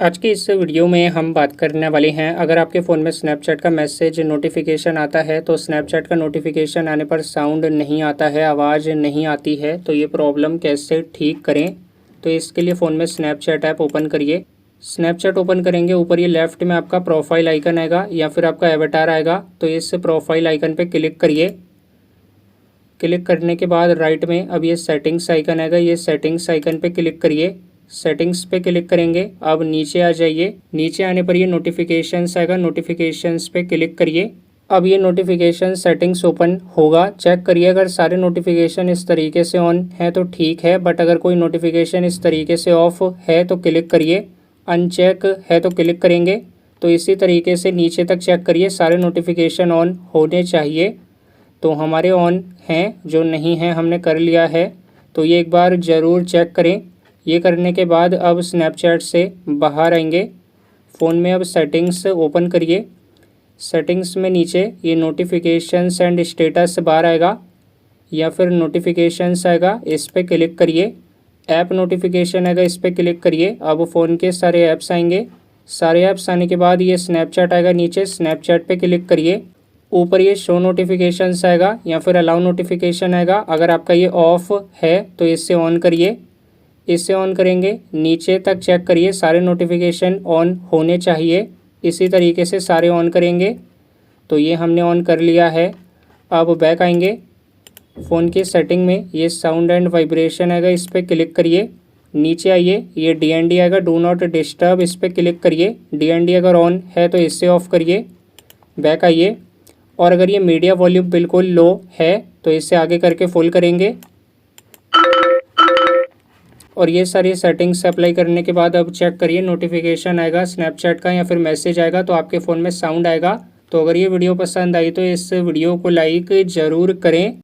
आज के इस वीडियो में हम बात करने वाले हैं, अगर आपके फ़ोन में स्नैपचैट का मैसेज नोटिफिकेशन आता है तो स्नैपचैट का नोटिफिकेशन आने पर साउंड नहीं आता है, आवाज़ नहीं आती है, तो ये प्रॉब्लम कैसे ठीक करें। तो इसके लिए फ़ोन में स्नैपचैट ऐप ओपन करिए। स्नैपचैट ओपन करेंगे, ऊपर ये लेफ़्ट में आपका प्रोफाइल आइकन आएगा या फिर आपका एवेटार आएगा, तो इस प्रोफाइल आइकन पर क्लिक करिए। क्लिक करने के बाद राइट में अब ये सेटिंग्स आइकन आएगा, ये सेटिंग्स आइकन पे क्लिक करिए। सेटिंग्स पे क्लिक करेंगे, अब नीचे आ जाइए। नीचे आने पर ये नोटिफिकेशंस आएगा, नोटिफिकेशंस पे क्लिक करिए। अब ये नोटिफिकेशन सेटिंग्स ओपन होगा, चेक करिए अगर सारे नोटिफिकेशन इस तरीके से ऑन है तो ठीक है, बट अगर कोई नोटिफिकेशन इस तरीके से ऑफ है तो क्लिक करिए। अनचेक है तो क्लिक करेंगे। तो इसी तरीके से नीचे तक चेक करिए, सारे नोटिफिकेशन ऑन होने चाहिए। तो हमारे ऑन हैं, जो नहीं हैं हमने कर लिया है, तो ये एक बार ज़रूर चेक करें। ये करने के बाद अब स्नैपचैट से बाहर आएंगे। फ़ोन में अब सेटिंग्स ओपन करिए। सेटिंग्स में नीचे ये नोटिफिकेशंस एंड स्टेटस बार आएगा या फिर नोटिफिकेशंस आएगा, इस पर क्लिक करिए। ऐप नोटिफिकेशन आएगा, इस पर क्लिक करिए। अब फ़ोन के सारे ऐप्स आएंगे। सारे ऐप्स आने के बाद ये स्नैपचैट आएगा, नीचे स्नैपचैट पे क्लिक करिए। ऊपर ये शो नोटिफिकेशंस आएगा या फिर अलाउ नोटिफिकेशन आएगा, अगर आपका ये ऑफ है तो इससे ऑन करिए। इससे ऑन करेंगे, नीचे तक चेक करिए, सारे नोटिफिकेशन ऑन होने चाहिए। इसी तरीके से सारे ऑन करेंगे, तो ये हमने ऑन कर लिया है। अब बैक आएंगे। फ़ोन की सेटिंग में ये साउंड एंड वाइब्रेशन आएगा, इस पर क्लिक करिए। नीचे आइए, ये DND आएगा, डू नॉट डिस्टर्ब, इस पर क्लिक करिए। DND अगर ऑन है तो इससे ऑफ़ करिए। बैक आइए, और अगर ये मीडिया वॉल्यूम बिल्कुल लो है तो इसे आगे करके फुल करेंगे। और ये सारी सेटिंग्स अप्लाई करने के बाद अब चेक करिए, नोटिफिकेशन आएगा स्नैपचैट का या फिर मैसेज आएगा तो आपके फ़ोन में साउंड आएगा। तो अगर ये वीडियो पसंद आई तो इस वीडियो को लाइक ज़रूर करें।